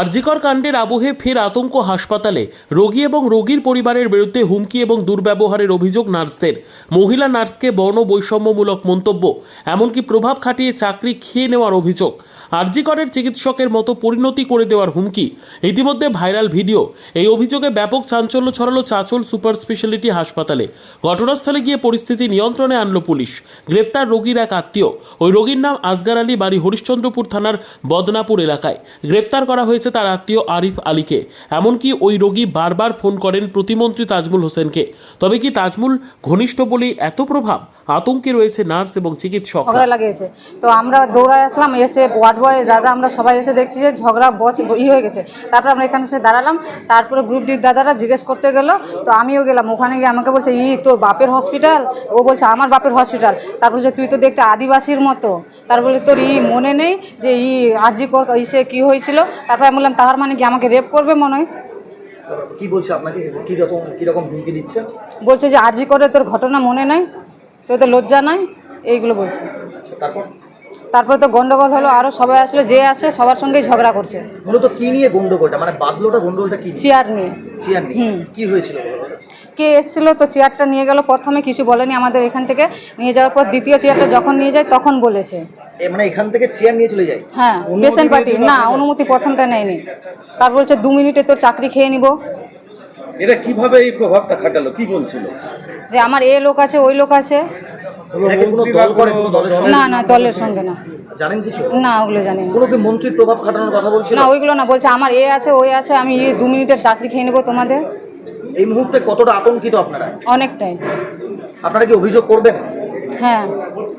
আরজিকর কাণ্ডের আবহে ফের আতঙ্ক হাসপাতালে। রোগী এবং রোগীর পরিবারের বিরুদ্ধে হুমকি এবং দুর্ব্যবহারের অভিযোগ নার্সদের। মহিলা নার্সকে বর্ণ বৈষম্যমূলক মন্তব্য, এমনকি প্রভাব খাটিয়ে চাকরি খেয়ে নেওয়ার অভিযোগ। আরজিকরের চিকিৎসকের মতো পরিণতি করে দেওয়ার হুমকি। ইতিমধ্যে ভাইরাল ভিডিও। এই অভিযোগে ব্যাপক চাঞ্চল্য ছড়ালো চাঁচল সুপার স্পেশালিটি হাসপাতালে। ঘটনাস্থলে গিয়ে পরিস্থিতি নিয়ন্ত্রণে আনলো পুলিশ। গ্রেপ্তার রোগীর এক আত্মীয়। ওই রোগীর নাম আসগার আলী, বাড়ি হরিশ্চন্দ্রপুর থানার বদনাপুর এলাকায়। গ্রেপ্তার করা হয়েছে তার আত্মীয় আরিফ আলীকে। এমনকি ওই রোগী বারবার ফোন করেন প্রতিমন্ত্রী তাজমুল হোসেনকে। তবে কি তাজমুল ঘনিষ্ঠ বলেই এত প্রভাব? আতঙ্কে রয়েছে নার্স এবং চিকিৎসক। ঝগড়া লাগিয়েছে, তো আমরা দৌড়ায় আসলাম, এসে ওয়ার্ড বয় দাদা আমরা সবাই এসে দেখছি যে ঝগড়া বস হয়ে গেছে। তারপর আমরা এখানে এসে দাঁড়ালাম, তারপরে গ্রুপ ডির দাদারা জিজ্ঞেস করতে গেল, তো আমিও গেলাম। ওখানে গিয়ে আমাকে বলছে তোর বাপের হসপিটাল? ও বলছে আমার বাপের হসপিটাল। তারপর বলছে তুই তো দেখতে আদিবাসীর মতো। তারপরে তোর মনে নেই যে আরজিকর ইসে কি হয়েছিল? তারপর আমি বললাম তাহার মানে কি আমাকে রেপ করবে মনে হয়? কি বলছে আপনাকে? কি রকম হুমকি দিচ্ছে? বলছে যে আরজিকরে তোর ঘটনা মনে নাই, তোর তো লজ্জা নাই, এইগুলো বলছে। আচ্ছা, তারপরে তো গন্ডগোল হলো, আরও সবাই আসলে যে আসে সবার সঙ্গেই ঝগড়া করছে। মূলত কি নিয়ে গন্ডগোলটা, মানে গন্ডগোলটা কি? চেয়ার নিয়ে। চেয়ার নিয়ে কি হয়েছিল? কে এসেছিল, তো চেয়ারটা নিয়ে গেল। প্রথমে কিছু বলেনি আমাদের এখান থেকে নিয়ে যাওয়ার পর দ্বিতীয় চেয়ারটা যখন নিয়ে যায় তখন বলেছে। মানে এখান থেকে চেয়ার নিয়ে চলে যায়? হ্যাঁ, পেশেন্ট পার্টি না, অনুমতি প্রথমটা নেয়নি। তার বলছে 2 মিনিটে তোর চাকরি খেয়ে নিব। এটা কিভাবে এই প্রভাবটা খাটালো, কি বলছিল? যে আমার লোক আছে, ওই লোক আছে। না না, দলের সঙ্গে না। জানেন কিছু? না, ওগুলো জানি না। কোনো কি মন্ত্রীর প্রভাব খাটানোর কথা বলছিল? না, ওইগুলো না, বলছে আমার আছে, ওই আছে, আমি 2 মিনিটের চাকরি খেয়ে নেবো তোমাদের। এই মুহূর্তে কতটা আতঙ্কিত আপনারা? অনেকটাই। আপনারা কি অভিযোগ করবেন? হ্যাঁ,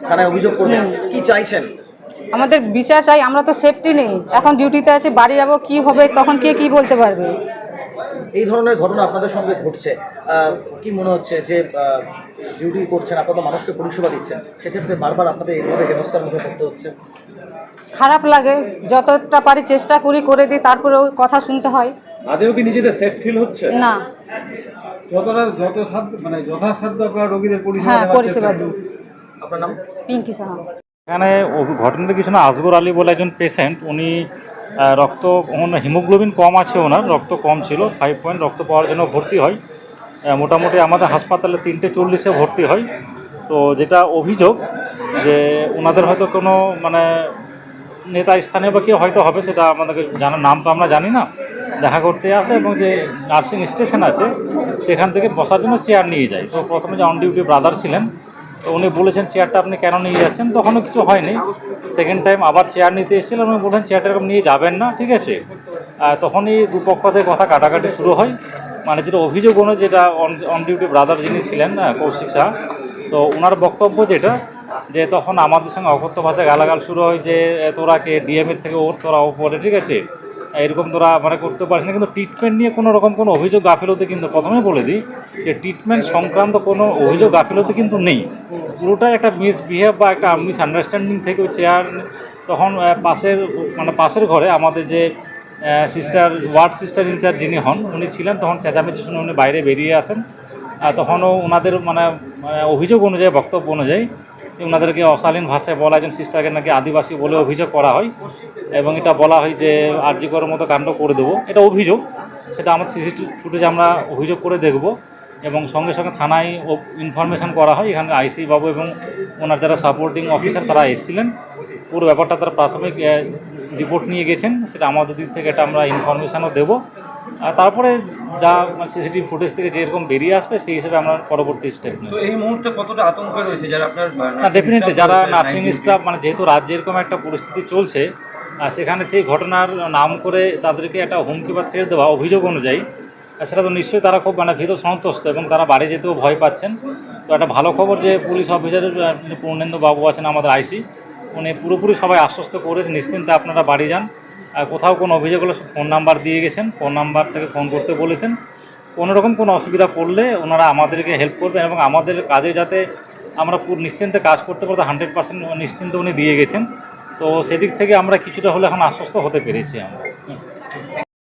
থানায় অভিযোগ করবেন। কি চাইছেন? আমাদের বিচার চাই। আমরা তো সেফটি নেই, এখন ডিউটিতে আছি, বাড়ি যাবো, কি হবে তখন কে কি বলতে পারবে? এই ধরনের ঘটনা আপনাদের সঙ্গে ঘটছে, কি মনে হচ্ছে যে ডিউটি করছেন, আপনারা মানুষকে পরিষেবা দিচ্ছেন, সেক্ষেত্রে বারবার আপনাদের এইভাবে হেনস্থার মুখে পড়তে হচ্ছে? খারাপ লাগে, যতটা পারি চেষ্টা করে দিই, তারপরে ওই কথা শুনতে হয়। আদেও কি নিজেদের সেফ ফিল হচ্ছে না? যথাসাধ্য আপনারা রোগীদের পরিষেবা দিই। আপনার নাম? পিঙ্কি সাহা। এখানে ঘটনাটা কিছু না, আসগর আলী বলে একজন পেশেন্ট। উনি রক্ত, হিমোগ্লোবিন কম আছে, ওনার রক্ত কম ছিল, 5 পয়েন্ট রক্ত পাওয়ার জন্য ভর্তি হয়। মোটামুটি আমাদের হাসপাতালে 3:40 ভর্তি হয়। তো যেটা অভিযোগ যে ওনাদের হয়তো কোনো নেতা স্থানীয় বা কেউ হয়তো হবে, সেটা আমাদেরকে জানার, নাম তো আমরা জানি না, দেখা করতে আসে এবং যে নার্সিং স্টেশন আছে সেখান থেকে বসার জন্য চেয়ার নিয়ে যায়। তো প্রথমে যে অন ডিউটি ব্রাদার ছিলেন, তো উনি বলেছেন চেয়ারটা আপনি কেন নিয়ে যাচ্ছেন, তখনও কিছু হয়নি। সেকেন্ড টাইম আবার চেয়ার নিতে এসেছিলেন, উনি বলছেন চেয়ারটা এরকম নিয়ে যাবেন না, ঠিক আছে। তখনই দুপক্ষ থেকে কথা কাটাকাটি শুরু হয়। যেটা অভিযোগ অনুযায়ী, যেটা অন ডিউটি ব্রাদার যিনি ছিলেন কৌশিক শাহ, তো ওনার বক্তব্য যেটা, যে তখন আমাদের সঙ্গে অকথ্য ভাষায় গালাগাল শুরু হয় যে তোরা কে ডিএমের থেকে তোরা ওপরে, ঠিক আছে, এরকম তোরা করতে পারিস না। কিন্তু ট্রিটমেন্ট নিয়ে কোনো রকম কোনো অভিযোগ গাফিলতি, কিন্তু প্রথমে বলে দিই যে ট্রিটমেন্ট সংক্রান্ত কোনো অভিযোগ গাফিলতি কিন্তু নেই। পুরোটাই একটা মিসবিহেভ বা একটা মিসআন্ডারস্ট্যান্ডিং থেকে চেয়ার তখন পাশের ঘরে আমাদের যে ওয়ার্ড সিস্টার ইনচার্জ যিনি হন, উনি ছিলেন। তখন চেঁচামেচি শুনে উনি বাইরে বেরিয়ে আসেন। তখনও ওনাদের অভিযোগ অনুযায়ী, বক্তব্য অনুযায়ী, ওনাদেরকে অশালীন ভাষায় বলা, একজন সিস্টারকে নাকি আদিবাসী বলে অভিযোগ করা হয় এবং এটা বলা হয় যে আরজিকরের মতো কাণ্ড করে দেবো। এটা অভিযোগ, সেটা আমাদের সিসিটিভি ফুটেজে আমরা অভিযোগ করে দেখব এবং সঙ্গে সঙ্গে থানায় ইনফরমেশান করা হয়। এখানে আইসি বাবু এবং ওনার যারা সাপোর্টিং অফিসার তারা এসেছিলেন। পুরো ব্যাপারটা তারা প্রাথমিক রিপোর্ট নিয়ে গেছেন, সেটা আমাদের দিক থেকে এটা আমরা ইনফরমেশানও দেবো। আর তারপরে যা সিসিটিভি ফুটেজ থেকে যেরকম বেরিয়ে আসবে সেই হিসেবে আমরা পরবর্তী স্টেপ নেব। তো এই মুহূর্তে কতটা আতঙ্ক রয়েছে যারা আপনার ডেফিনেটলি যারা নার্সিং স্টাফ, যেহেতু রাজ্যে এরকম একটা পরিস্থিতি চলছে, সেখানে সেই ঘটনার নাম করে তাদেরকে একটা হুমকি বা থ্রেট দেওয়া অভিযোগ অনুযায়ী, সেটা তো নিশ্চয়ই তারা খুব ভীত সন্ত্রস্ত এবং তারা বাড়ি যেতেও ভয় পাচ্ছেন। তো একটা ভালো খবর যে পুলিশ অফিসারের পূর্ণেন্দু বাবু আছেন আমাদের আইসি, উনি পুরোপুরি সবাই আশ্বস্ত করে নিশ্চিন্তে আপনারা বাড়ি যান। কোথাও কোনো অভিযোগ হলে ফোন নাম্বার দিয়ে গেছেন, ফোন নাম্বার থেকে ফোন করতে বলেছেন। কোনোরকম কোনো অসুবিধা পড়লে ওনারা আমাদেরকে হেল্প করবেন এবং আমাদের কাজে যাতে আমরা পুরো নিশ্চিন্তে কাজ করতে পারতে 100% নিশ্চিন্ত উনি দিয়ে গেছেন। তো সেদিক থেকে আমরা কিছুটা হলে এখন আশ্বস্ত হতে পেরেছি আমরা।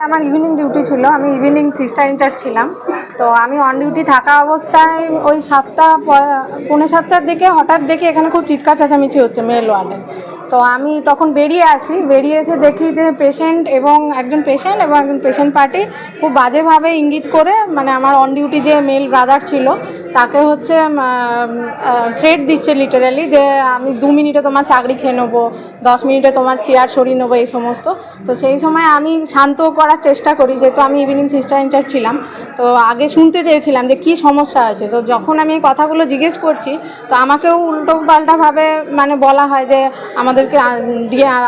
আমার ইভিনিং ডিউটি ছিল, আমি ইভিনিং সিস্টার ইনচার্জ ছিলাম। তো আমি অন ডিউটি থাকা অবস্থায় ওই 7টা পৌনে 7টার দিকে হঠাৎ দেখি এখানে খুব চিৎকার চেঁচামেচি হচ্ছে মেল ওয়ার্ডে। তো আমি তখন বেরিয়ে আসি, বেরিয়ে এসে দেখি যে একজন পেশেন্ট পার্টি খুব বাজেভাবে ইঙ্গিত করে, মানে আমার অন ডিউটি যে মেল ব্রাদার ছিল তাকে হচ্ছে থ্রেট দিচ্ছে লিটারালি, যে আমি 2 মিনিটে তোমার চাকরি খেয়ে নেবো, 10 মিনিটে তোমার চেয়ার সরিয়ে নেবো, এই সমস্ত। তো সেই সময় আমি শান্ত করার চেষ্টা করি, যেহেতু আমি ইভিনিং সিস্টার ইনচার্জ ছিলাম। তো আগে শুনতে চেয়েছিলাম যে কী সমস্যা হয়েছে। তো যখন আমি এই কথাগুলো জিজ্ঞেস করছি, তো আমাকেও উল্টো পাল্টাভাবে মানে বলা হয় যে আমাদেরকে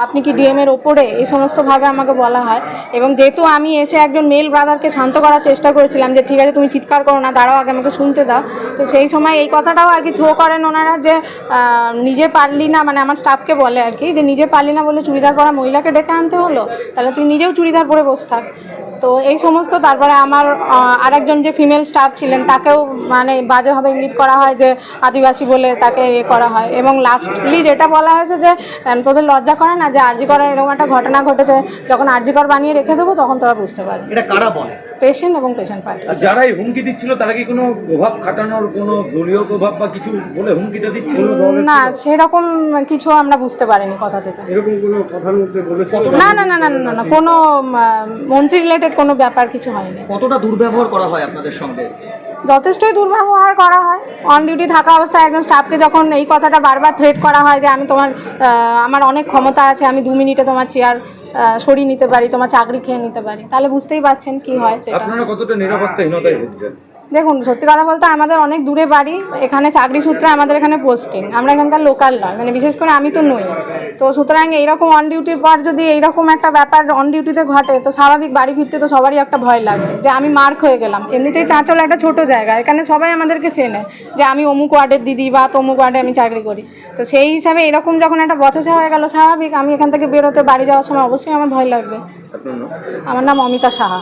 আপনি কি ডিএমের ওপরে, এই সমস্তভাবে আমাকে বলা হয়। এবং যেহেতু আমি এসে একজন মেল ব্রাদারকে শান্ত করার চেষ্টা করেছিলাম যে ঠিক আছে তুমি চিৎকার করো না, দাঁড়াও আগে আমাকে শুনতে দাও। তো সেই সময় এই কথাটাও আর কি থ্রো করেন ওনারা যে নিজে পারলি না, মানে আমার স্টাফকে বলে আর কি, যে নিজে পারলি না বলে চুড়িদার পরা মহিলাকে ডেকে আনতে হলো, তাহলে তুই নিজেও চুড়িদার পরে বসে থাক। তো এই সমস্ত। তারপরে আমার আরেকজন যে ফিমেল স্টাফ ছিলেন তাকেও মানে বাজেভাবে ইঙ্গিত করা হয় যে আদিবাসী বলে তাকে করা হয়। এবং লাস্টলি যেটা বলা হয়েছে যে তোদের লজ্জা করে না যে আরজি করার এরকম একটা ঘটনা ঘটেছে, যখন আরজি কর বানিয়ে রেখে দেবো তখন তোরা বুঝতে পারবি। এটা কারা বলে? পেশেন্ট এবং পেশেন্ট পার্টি। আর যারা এই হুমকি দিচ্ছিল তারা কি কোনো প্রভাব খাটানোর কোনো দলীয় প্রভাব বা কিছু বলে হুমকিটা দিচ্ছিল? না, সেরকম কিছু আমরা বুঝতে পারিনি কথা থেকে। এরকম কোনো কথার মধ্যে বলেছিল? না না না না না না, কোনো মন্ত্রী রিলেটেড কোনো ব্যাপার কিছু হয়নি। কতটা দুর্ব্যবহার করা হয় আপনাদের সঙ্গে? যথেষ্টই দুর্ব্যবহার করা হয়। অন ডিউটি থাকা অবস্থায় একজন স্টাফকে যখন এই কথাটা বারবার থ্রেট করা হয় যে আমি আমার অনেক ক্ষমতা আছে, আমি 2 মিনিটে তোমার চেয়ার সরিয়ে নিতে পারি, তোমার চাকরি খেয়ে নিতে পারি, তাহলে বুঝতেই পারছেন কি হয় সেটা। আপনারা কতটা নিরাপত্তাহীনতায় ভুগছেন? দেখুন, সত্যি কথা বলতে আমাদের অনেক দূরে বাড়ি, এখানে চাকরি সূত্রে আমাদের এখানে পোস্টিং, আমরা এখানকার লোকাল নয়, মানে বিশেষ করে আমি তো নই। তো সুতরাং এইরকম অন ডিউটির পর যদি এইরকম একটা ব্যাপার অন ডিউটিতে ঘটে, তো স্বাভাবিক বাড়ি ফিরতে তো সবারই একটা ভয় লাগবে যে আমি মার্ক হয়ে গেলাম। এমনিতেই চাঁচল একটা ছোট জায়গা, এখানে সবাই আমাদেরকে চেনে যে আমি অমুক ওয়ার্ডের দিদি বা তমুক ওয়ার্ডে আমি চাকরি করি। তো সেই হিসাবে এরকম যখন একটা বচসা হয়ে গেল, স্বাভাবিক আমি এখান থেকে বেরোতে বাড়ি যাওয়ার সময় অবশ্যই আমার ভয় লাগবে। আপনার নাম? আমার নাম অমিতা সাহা।